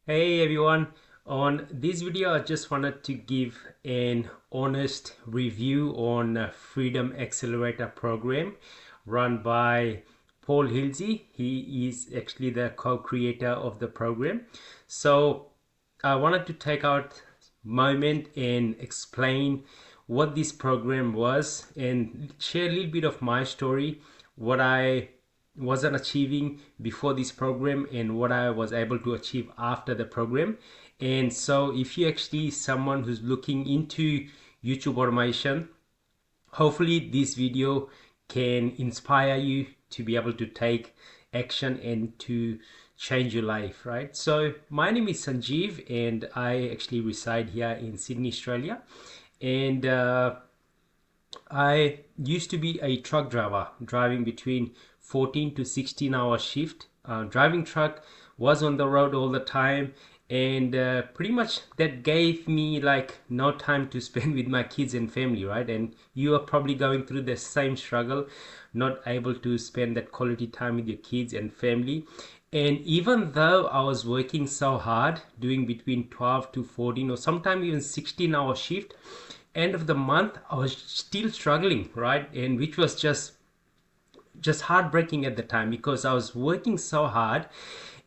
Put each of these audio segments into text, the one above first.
Hey everyone, on this video I just wanted to give an honest review on Freedom Accelerator program run by Paul Hilse. He is actually the co-creator of the program. So I wanted to take out a moment and explain what this program was and share a little bit of my story, what I wasn't achieving before this program and what I was able to achieve after the program. And so if you're actually someone who's looking into YouTube automation, hopefully this video can inspire you to be able to take action and to change your life, right? So my name is Sanjeev and I actually reside here in Sydney, Australia. And I used to be a truck driver, driving between 14 to 16-hour shift. Driving truck, was on the road all the time, and pretty much that gave me like no time to spend with my kids and family, right? And you are probably going through the same struggle, not able to spend that quality time with your kids and family. And even though I was working so hard, doing between 12 to 14 or sometimes even 16-hour shift, end of the month I was still struggling, right? And which was just heartbreaking at the time because I was working so hard,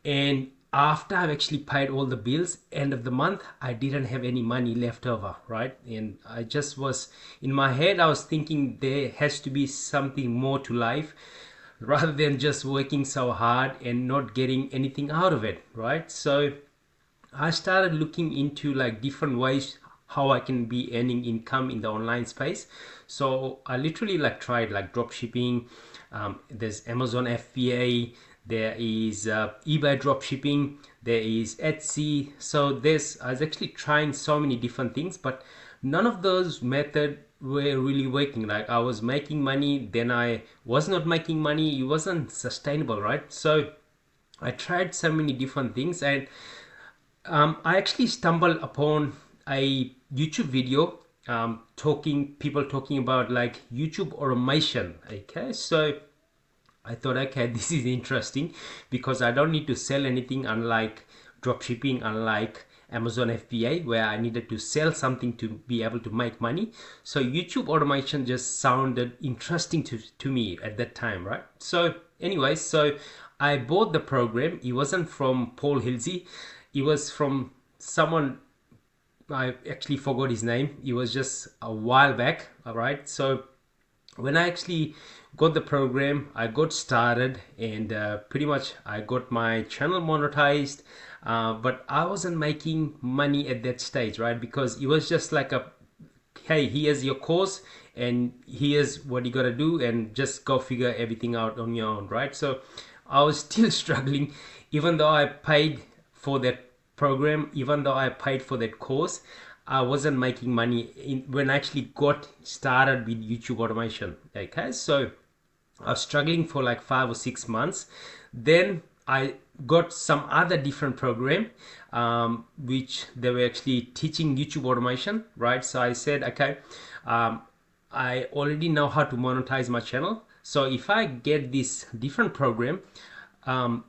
and after I've actually paid all the bills, end of the month I didn't have any money left over, right? And I just was in my head, I was thinking there has to be something more to life rather than just working so hard and not getting anything out of it, right? So I started looking into like different ways how I can be earning income in the online space. So I literally like tried like drop shipping. There's Amazon FBA. There is eBay drop shipping. There is Etsy. So I was actually trying so many different things, but none of those methods were really working. Like I was making money, then I was not making money. It wasn't sustainable, right? So I tried so many different things, and I actually stumbled upon a YouTube video people talking about like YouTube automation. Okay, so I thought, okay, this is interesting because I don't need to sell anything, unlike dropshipping, unlike Amazon FBA, where I needed to sell something to be able to make money. So YouTube automation just sounded interesting to me at that time, right? So anyway, so I bought the program. It wasn't from Paul Hilsey. It was from someone, I actually forgot his name. It was just a while back, all right? So when I actually got the program, I got started, and pretty much I got my channel monetized, but I wasn't making money at that stage, right? Because it was just like a, hey, here's your course and here's what you got to do, and just go figure everything out on your own, right? So I was still struggling, even though I paid for that program, even though I paid for that course. I wasn't making money when I actually got started with YouTube automation. Okay, so I was struggling for like 5 or 6 months. Then I got some other different program, which they were actually teaching YouTube automation, right? So I said, okay, I already know how to monetize my channel. So if I get this different program, um,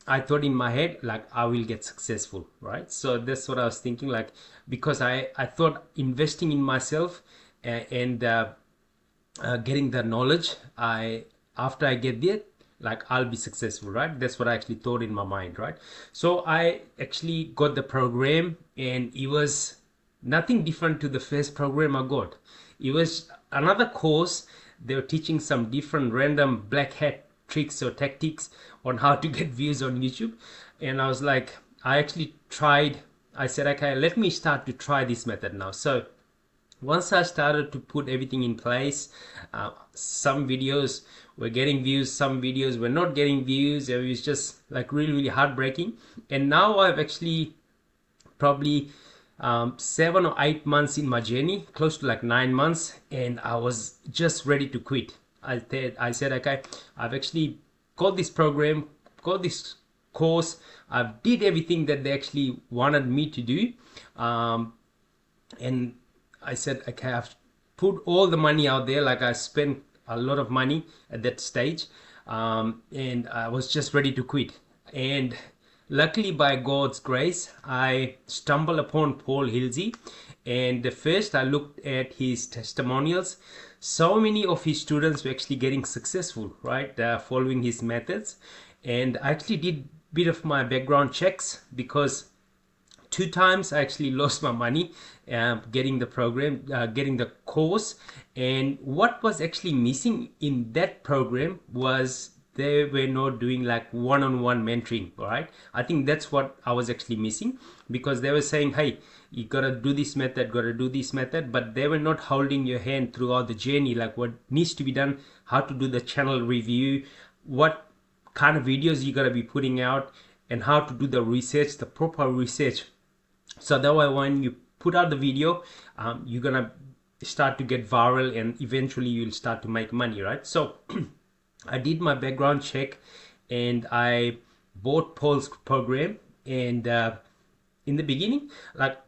I thought in my head like I will get successful, right? So that's what I was thinking, like, because I thought investing in myself and getting the knowledge, I after I get there, like I'll be successful, right? That's what I actually thought in my mind, right? So I actually got the program, and it was nothing different to the first program I got. It was another course. They were teaching some different random black hat tricks or tactics on how to get views on YouTube. And I was like, I actually tried, I said, okay, let me start to try this method now. So once I started to put everything in place, some videos were getting views, some videos were not getting views. It was just like really, really heartbreaking. And now I've actually probably 7 or 8 months in my journey, close to like 9 months, and I was just ready to quit. I said, okay, I've actually got this program, got this course, I did everything that they actually wanted me to do, and I said, okay, I've put all the money out there. Like I spent a lot of money at that stage, and I was just ready to quit. And Luckily, by God's grace, I stumbled upon Paul Hilse, and first I looked at his testimonials. So many of his students were actually getting successful, right, following his methods. And I actually did a bit of my background checks, because 2 times I actually lost my money getting the program, getting the course. And what was actually missing in that program was they were not doing like one-on-one mentoring. All right, I think that's what I was actually missing, because they were saying, hey, you gotta do this method, gotta do this method, but they were not holding your hand throughout the journey, like what needs to be done, how to do the channel review, what kind of videos you gotta be putting out, and how to do the research, the proper research. So that way when you put out the video, you're gonna start to get viral, and eventually you'll start to make money, right? So I did my background check, and I bought Paul's program. And in the beginning, like,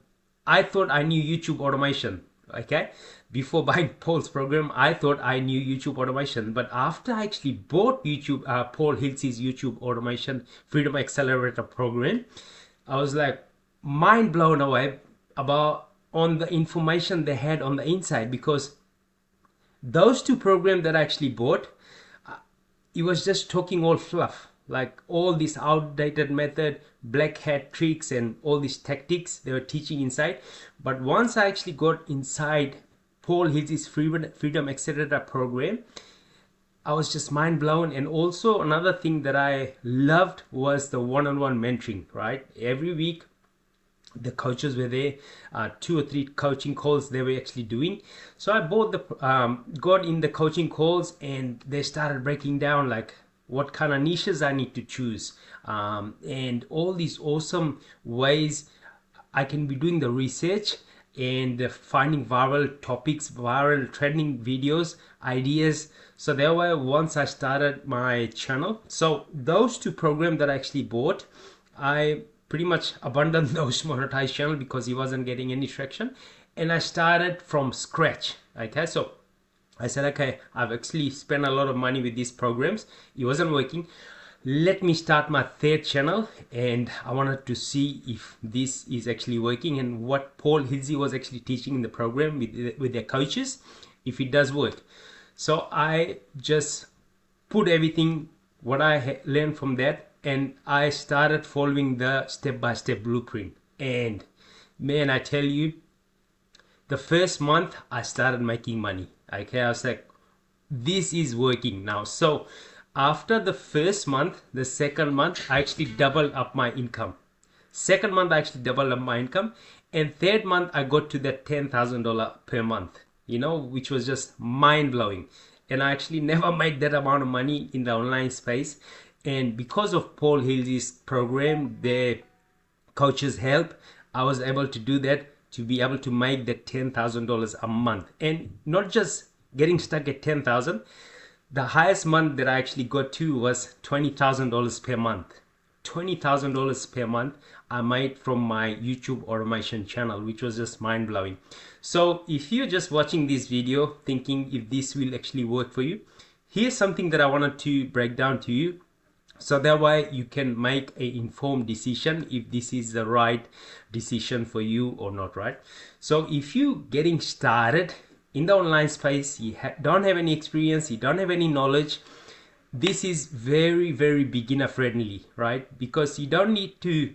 I thought I knew YouTube automation. Okay, before buying Paul's program, I thought I knew YouTube automation. But after I actually bought Paul Hilse's YouTube automation Freedom Accelerator program, I was like mind blown away about on the information they had on the inside. Because those two programs that I actually bought, it was just talking all fluff, like all this outdated method, black hat tricks, and all these tactics they were teaching inside. But once I actually got inside Paul Hill's Freedom Accelerator program, I was just mind blown. And also another thing that I loved was the one-on-one mentoring, right? Every week the coaches were there, 2 or 3 coaching calls they were actually doing. So I bought got in the coaching calls, and they started breaking down like what kind of niches I need to choose, and all these awesome ways I can be doing the research, and finding viral topics, viral trending videos, ideas. So that way, once I started my channel, so those two programs that I actually bought, I pretty much abandoned those monetized channel because he wasn't getting any traction, and I started from scratch. Okay, so I said, okay, I've actually spent a lot of money with these programs, it wasn't working, let me start my third channel. And I wanted to see if this is actually working, and what Paul Hilse was actually teaching in the program with their coaches, if it does work. So I just put everything what I learned from that, and I started following the step-by-step blueprint. And man, I tell you, the first month I started making money. Okay, I was like, this is working now. So after the first month, the second month, I actually doubled up my income. Second month, I actually doubled up my income. And third month, I got to that $10,000 per month, which was just mind blowing. And I actually never made that amount of money in the online space. And because of Paul Hill's program, the coaches help, I was able to do that, to be able to make that $10,000 a month. And not just getting stuck at 10,000, the highest month that I actually got to was $20,000 per month. $20,000 per month I made from my YouTube automation channel, which was just mind blowing. So if you're just watching this video thinking if this will actually work for you, here's something that I wanted to break down to you, so that way you can make an informed decision if this is the right decision for you or not, right? So if you getting started in the online space, you don't have any experience, you don't have any knowledge, this is very, very beginner friendly, right? Because you don't need to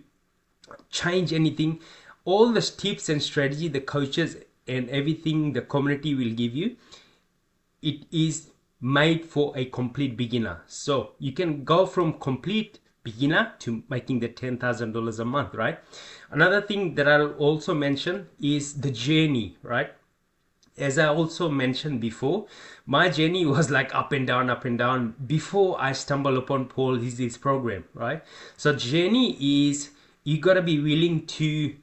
change anything. All the tips and strategy the coaches and everything the community will give you, it is made for a complete beginner. So you can go from complete beginner to making the $10,000 a month, right? Another thing that I'll also mention is the journey, right? As I also mentioned before, my journey was like up and down before I stumbled upon Paul Hill's program, right? So journey is, you gotta be willing to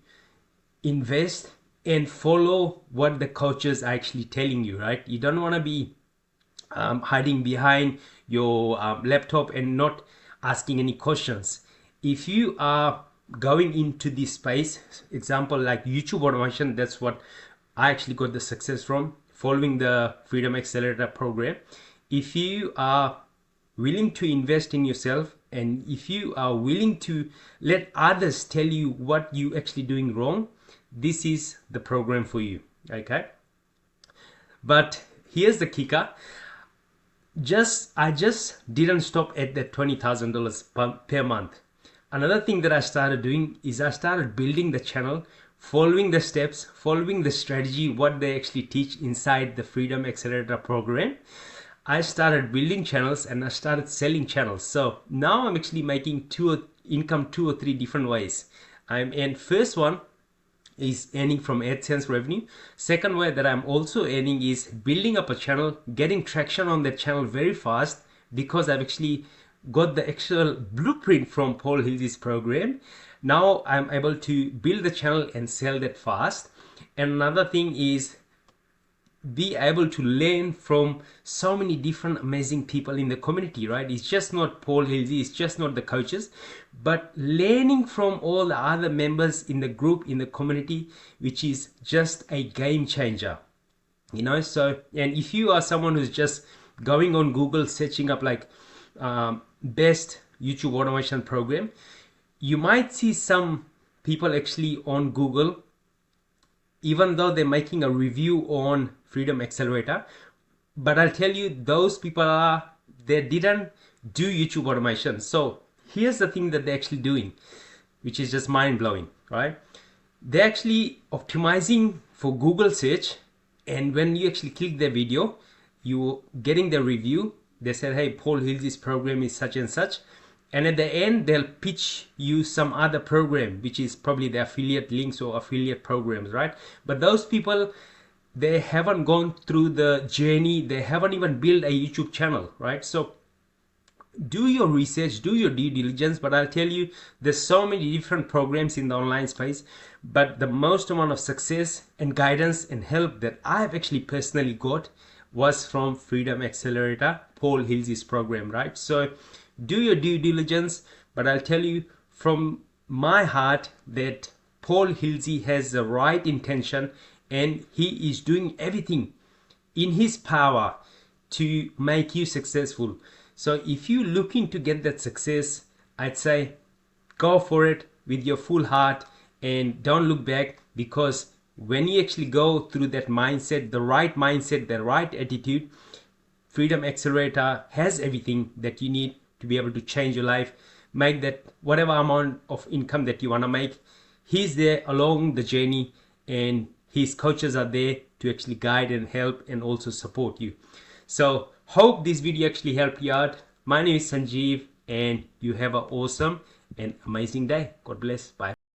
invest and follow what the coaches are actually telling you, right? You don't want to be hiding behind your laptop and not asking any questions. If you are going into this space, example like YouTube automation, that's what I actually got the success from, following the Freedom Accelerator program. If you are willing to invest in yourself, And if you are willing to let others tell you what you actually doing wrong, this is the program for you. Okay, but here's the kicker. I just didn't stop at that $20,000 per month. Another thing that I started doing is I started building the channel, following the steps, following the strategy, what they actually teach inside the Freedom Accelerator program. I started building channels and I started selling channels. So now I'm actually making income two or three different ways. And first one is earning from AdSense revenue. Second way that I'm also earning is building up a channel, getting traction on that channel very fast, because I've actually got the actual blueprint from Paul Hilse's program. Now I'm able to build the channel and sell that fast. And another thing is be able to learn from so many different amazing people in the community, right? It's just not Paul Hilse, it's just not the coaches, but learning from all the other members in the group, in the community, which is just a game changer, you know. So, and if you are someone who's just going on Google searching up like best YouTube automation program, you might see some people actually on Google, even though they're making a review on Freedom Accelerator, but I'll tell you, those people they didn't do YouTube automation. So here's the thing that they're actually doing, which is just mind-blowing, right? They're actually optimizing for Google search, and when you actually click their video, you getting the review. They said, hey, Paul Hilse's program is such and such, and at the end they'll pitch you some other program, which is probably the affiliate links or affiliate programs, right? But those people, they haven't gone through the journey, they haven't even built a YouTube channel, right? So do your research, do your due diligence. But I'll tell you, there's so many different programs in the online space, but the most amount of success and guidance and help that I've actually personally got was from Freedom Accelerator, Paul Hilse's program, right? So do your due diligence. But I'll tell you from my heart that Paul Hilse has the right intention, and he is doing everything in his power to make you successful. So if you're looking to get that success, I'd say go for it with your full heart and don't look back, because when you actually go through that mindset, the right attitude, Freedom Accelerator has everything that you need to be able to change your life, make that whatever amount of income that you want to make. He's there along the journey, and his coaches are there to actually guide and help and also support you. So hope this video actually helped you out. My name is Sanjeev, and you have an awesome and amazing day. God bless. Bye.